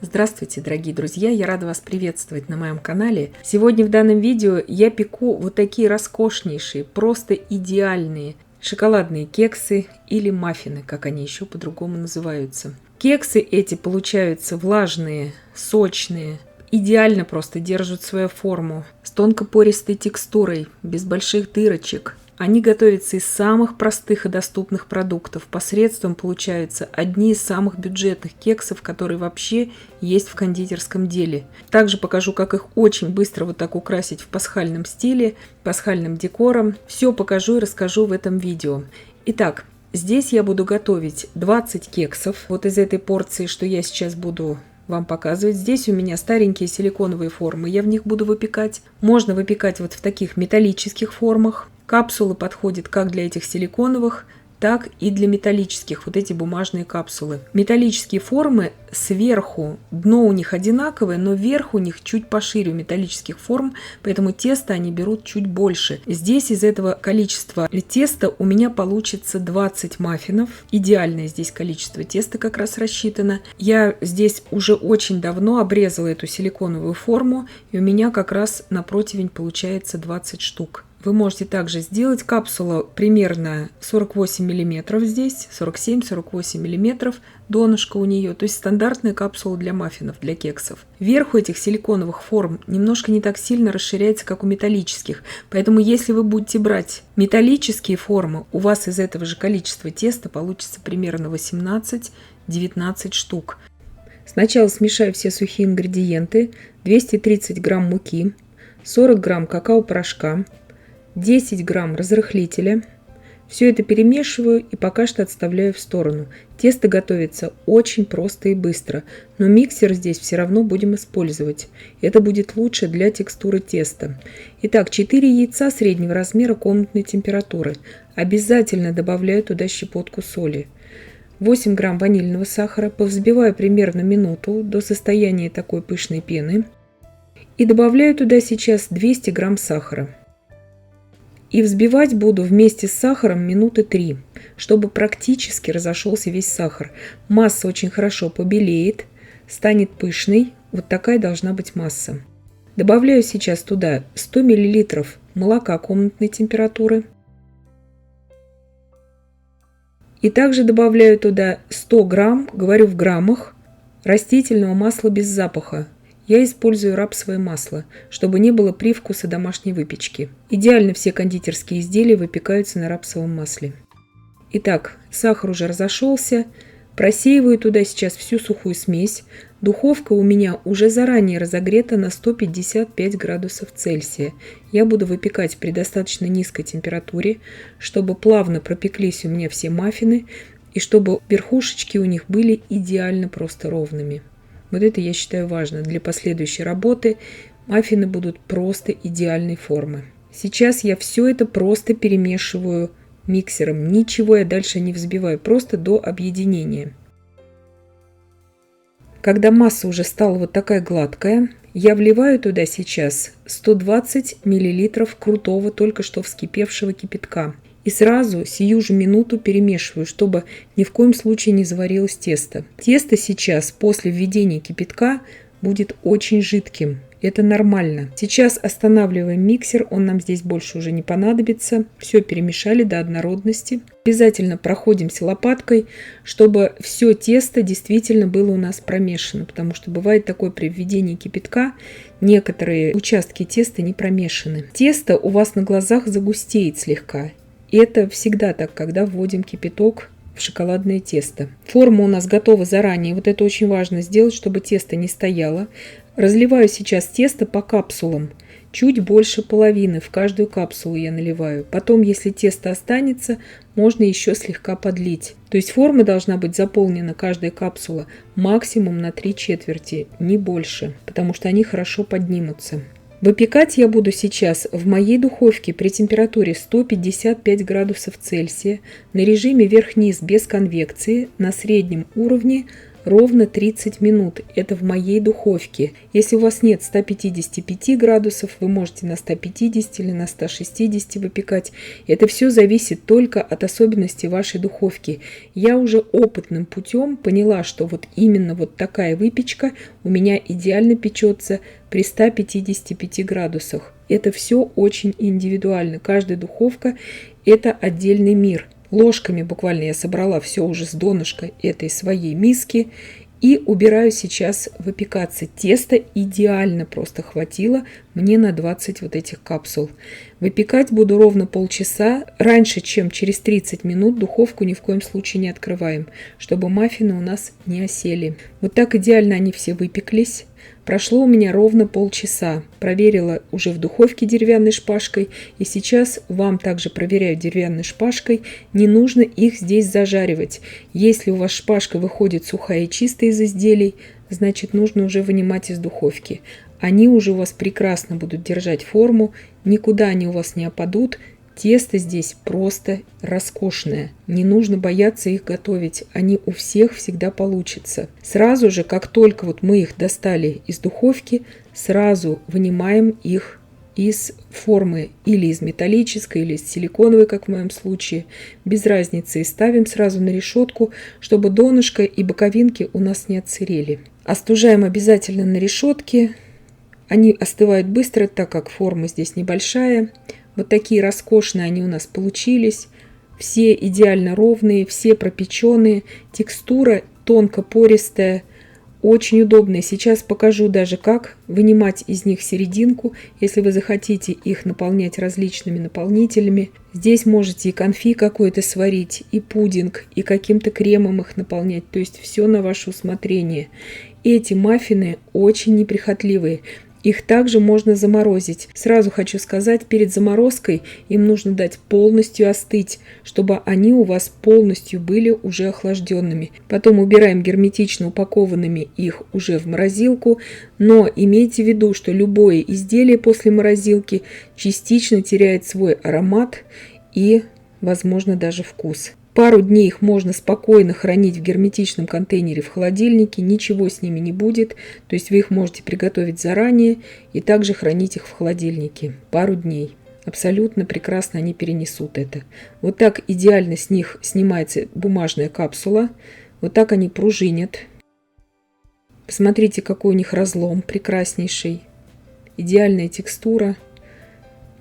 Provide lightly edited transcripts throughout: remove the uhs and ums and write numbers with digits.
Здравствуйте, дорогие друзья! Я рада вас приветствовать на моем канале. Сегодня в данном видео я пеку вот такие роскошнейшие, просто идеальные шоколадные кексы или маффины, как они еще по-другому называются. Кексы эти получаются влажные, сочные, идеально просто держат свою форму, с тонкопористой текстурой, без больших дырочек. Они готовятся из самых простых и доступных продуктов. Посредством получаются одни из самых бюджетных кексов, которые вообще есть в кондитерском деле. Также покажу, как их очень быстро вот так украсить в пасхальном стиле, пасхальным декором. Все покажу и расскажу в этом видео. Итак, здесь я буду готовить 20 кексов. Вот из этой порции, что я сейчас буду вам показывать. Здесь у меня старенькие силиконовые формы. Я в них буду выпекать. Можно выпекать вот в таких металлических формах. Капсулы подходят как для этих силиконовых, так и для металлических, вот эти бумажные капсулы. Металлические формы сверху, дно у них одинаковое, но верх у них чуть пошире у металлических форм, поэтому тесто они берут чуть больше. Здесь из этого количества теста у меня получится 20 маффинов. Идеальное здесь количество теста как раз рассчитано. Я здесь уже очень давно обрезала эту силиконовую форму, и у меня как раз на противень получается 20 штук. Вы можете также сделать капсулу примерно 48 мм здесь, 47-48 мм донышко у нее, то есть стандартная капсула для маффинов, для кексов. Верх у этих силиконовых форм немножко не так сильно расширяется, как у металлических, поэтому если вы будете брать металлические формы, у вас из этого же количества теста получится примерно 18-19 штук. Сначала смешаю все сухие ингредиенты: 230 грамм муки, 40 грамм какао-порошка, 10 грамм разрыхлителя. Все это перемешиваю и пока что отставляю в сторону. Тесто готовится очень просто и быстро, но миксер здесь все равно будем использовать. Это будет лучше для текстуры теста. Итак, 4 яйца среднего размера комнатной температуры. Обязательно добавляю туда щепотку соли. 8 грамм ванильного сахара. Повзбиваю примерно минуту до состояния такой пышной пены. И добавляю туда сейчас 200 грамм сахара. И взбивать буду вместе с сахаром минуты 3, чтобы практически разошелся весь сахар. Масса очень хорошо побелеет, станет пышной. Вот такая должна быть масса. Добавляю сейчас туда 100 мл молока комнатной температуры. И также добавляю туда 100 грамм, говорю в граммах, растительного масла без запаха. Я использую рапсовое масло, чтобы не было привкуса домашней выпечки. Идеально все кондитерские изделия выпекаются на рапсовом масле. Итак, сахар уже разошелся. Просеиваю туда сейчас всю сухую смесь. Духовка у меня уже заранее разогрета на 155 градусов Цельсия. Я буду выпекать при достаточно низкой температуре, чтобы плавно пропеклись у меня все маффины и чтобы верхушечки у них были идеально просто ровными. Вот это я считаю важно. Для последующей работы маффины будут просто идеальной формы. Сейчас я все это просто перемешиваю миксером. Ничего я дальше не взбиваю, просто до объединения. Когда масса уже стала вот такая гладкая, я вливаю туда сейчас 120 мл крутого, только что вскипевшего кипятка. И сразу сию же минуту перемешиваю, чтобы ни в коем случае не заварилось тесто. Тесто сейчас после введения кипятка будет очень жидким. Это нормально. Сейчас останавливаем миксер, он нам здесь больше уже не понадобится. Все перемешали до однородности. Обязательно проходимся лопаткой, чтобы все тесто действительно было у нас промешано, потому что бывает такое при введении кипятка, некоторые участки теста не промешаны. Тесто у вас на глазах загустеет слегка. И это всегда так, когда вводим кипяток в шоколадное тесто. Форма у нас готова заранее. Вот это очень важно сделать, чтобы тесто не стояло. Разливаю сейчас тесто по капсулам. Чуть больше половины в каждую капсулу я наливаю. Потом, если тесто останется, можно еще слегка подлить. То есть форма должна быть заполнена, каждая капсула, максимум на 3/4, не больше, потому что они хорошо поднимутся. Выпекать я буду сейчас в моей духовке при температуре 155 градусов Цельсия на режиме верх-низ без конвекции на среднем уровне ровно 30 минут. Это в моей духовке. Если у вас нет 155 градусов, вы можете на 150 или на 160 выпекать. Это все зависит только от особенностей вашей духовки. Я уже опытным путем поняла, что вот именно вот такая выпечка у меня идеально печется при 155 градусах. Это все очень индивидуально. Каждая духовка – это отдельный мир. Ложками буквально я собрала все уже с донышка этой своей миски и убираю сейчас выпекаться. Тесто идеально просто хватило мне на 20 вот этих капсул. Выпекать буду ровно полчаса. Раньше, чем через 30 минут, духовку ни в коем случае не открываем, чтобы маффины у нас не осели. Вот так идеально они все выпеклись. Прошло у меня ровно полчаса. Проверила уже в духовке деревянной шпажкой. И сейчас вам также проверяю деревянной шпажкой. Не нужно их здесь зажаривать. Если у вас шпажка выходит сухая и чистая из изделий, значит нужно уже вынимать из духовки. Они уже у вас прекрасно будут держать форму. Никуда они у вас не опадут. Тесто здесь просто роскошное. Не нужно бояться их готовить. Они у всех всегда получатся. Сразу же, как только вот мы их достали из духовки, сразу вынимаем их из формы или из металлической, или из силиконовой, как в моем случае. Без разницы. И ставим сразу на решетку, чтобы донышко и боковинки у нас не отсырели. Остужаем обязательно на решетке. Они остывают быстро, так как форма здесь небольшая. Вот такие роскошные они у нас получились. Все идеально ровные, все пропеченные. Текстура тонко-пористая, очень удобная. Сейчас покажу даже, как вынимать из них серединку, если вы захотите их наполнять различными наполнителями. Здесь можете и конфи какой-то сварить, и пудинг, и каким-то кремом их наполнять. То есть все на ваше усмотрение. Эти маффины очень неприхотливые. Их также можно заморозить. Сразу хочу сказать, перед заморозкой им нужно дать полностью остыть, чтобы они у вас полностью были уже охлажденными. Потом убираем герметично упакованными их уже в морозилку. Но имейте в виду, что любое изделие после морозилки частично теряет свой аромат и, возможно, даже вкус. Пару дней их можно спокойно хранить в герметичном контейнере в холодильнике, ничего с ними не будет. То есть вы их можете приготовить заранее и также хранить их в холодильнике пару дней. Абсолютно прекрасно они перенесут это. Вот так идеально с них снимается бумажная капсула. Вот так они пружинят. Посмотрите, какой у них разлом прекраснейший. Идеальная текстура.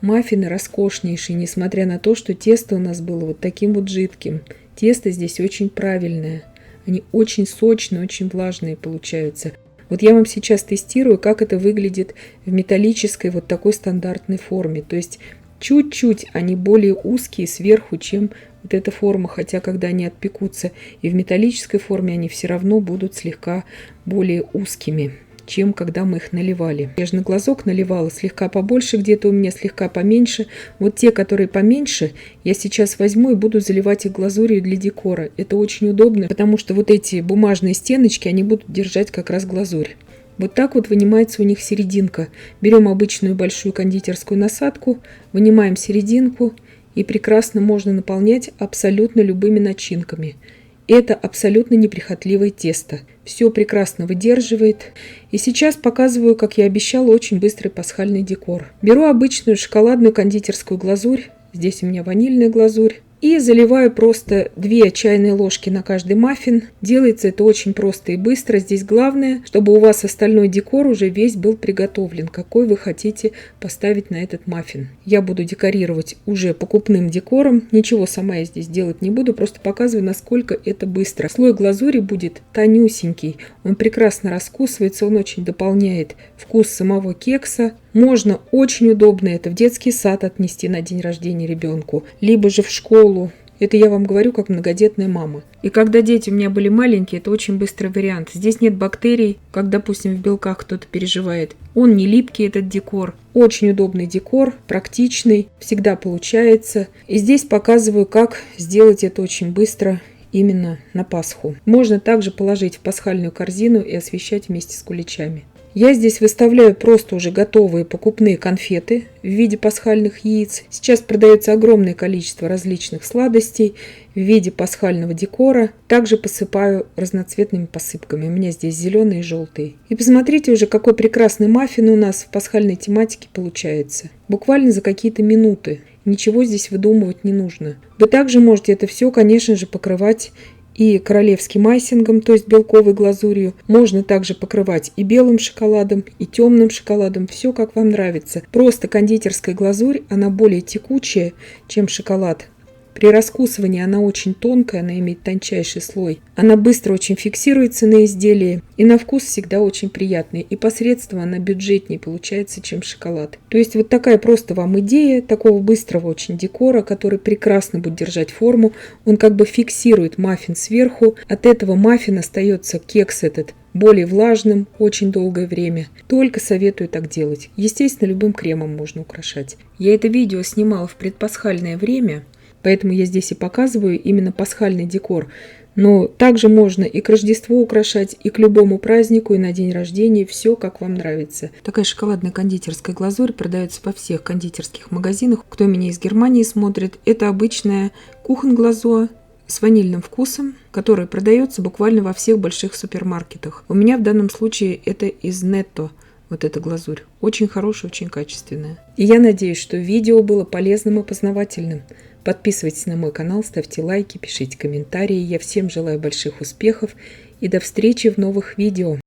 Маффины роскошнейшие, несмотря на то, что тесто у нас было вот таким вот жидким. Тесто здесь очень правильное. Они очень сочные, очень влажные получаются. Вот я вам сейчас тестирую, как это выглядит в металлической вот такой стандартной форме. То есть чуть-чуть они более узкие сверху, чем вот эта форма. Хотя когда они отпекутся и в металлической форме, они все равно будут слегка более узкими, чем когда мы их наливали. Я же на глазок наливала слегка побольше, где-то у меня слегка поменьше. Вот те, которые поменьше, я сейчас возьму и буду заливать их глазурью для декора. Это очень удобно, потому что вот эти бумажные стеночки, они будут держать как раз глазурь. Вот так вот вынимается у них серединка. Берем обычную большую кондитерскую насадку, вынимаем серединку, и прекрасно можно наполнять абсолютно любыми начинками. Это абсолютно неприхотливое тесто. Все прекрасно выдерживает. И сейчас показываю, как я обещала, очень быстрый пасхальный декор. Беру обычную шоколадную кондитерскую глазурь. Здесь у меня ванильная глазурь. И заливаю просто 2 чайные ложки на каждый маффин. Делается это очень просто и быстро. Здесь главное, чтобы у вас остальной декор уже весь был приготовлен, какой вы хотите поставить на этот маффин. Я буду декорировать уже покупным декором. Ничего сама я здесь делать не буду, просто показываю, насколько это быстро. Слой глазури будет тонюсенький. Он прекрасно раскусывается, он очень дополняет вкус самого кекса. Можно очень удобно это в детский сад отнести на день рождения ребенку, либо же в школу. Это я вам говорю как многодетная мама. И когда дети у меня были маленькие, это очень быстрый вариант. Здесь нет бактерий, как, допустим, в белках кто-то переживает. Он не липкий, этот декор. Очень удобный декор, практичный, всегда получается. И здесь показываю, как сделать это очень быстро именно на Пасху. Можно также положить в пасхальную корзину и освещать вместе с куличами. Я здесь выставляю просто уже готовые покупные конфеты в виде пасхальных яиц. Сейчас продается огромное количество различных сладостей в виде пасхального декора. Также посыпаю разноцветными посыпками. У меня здесь зеленые и желтые. И посмотрите уже, какой прекрасный маффин у нас в пасхальной тематике получается. Буквально за какие-то минуты. Ничего здесь выдумывать не нужно. Вы также можете это все, конечно же, покрывать и королевским айсингом, то есть белковой глазурью. Можно также покрывать и белым шоколадом, и темным шоколадом. Все как вам нравится. Просто кондитерская глазурь, она более текучая, чем шоколад. При раскусывании она очень тонкая, она имеет тончайший слой. Она быстро очень фиксируется на изделии и на вкус всегда очень приятный. И посредством она бюджетнее получается, чем шоколад. То есть вот такая просто вам идея такого быстрого очень декора, который прекрасно будет держать форму. Он как бы фиксирует маффин сверху. От этого маффин остается кекс этот более влажным очень долгое время. Только советую так делать. Естественно, любым кремом можно украшать. Я это видео снимала в предпасхальное время. Поэтому я здесь и показываю именно пасхальный декор. Но также можно и к Рождеству украшать, и к любому празднику, и на день рождения. Все, как вам нравится. Такая шоколадная кондитерская глазурь продается во всех кондитерских магазинах. Кто меня из Германии смотрит, это обычная кухонглазур с ванильным вкусом, которая продается буквально во всех больших супермаркетах. У меня в данном случае это из Netto. Вот эта глазурь. Очень хорошая, очень качественная. И я надеюсь, что видео было полезным и познавательным. Подписывайтесь на мой канал, ставьте лайки, пишите комментарии. Я всем желаю больших успехов и до встречи в новых видео.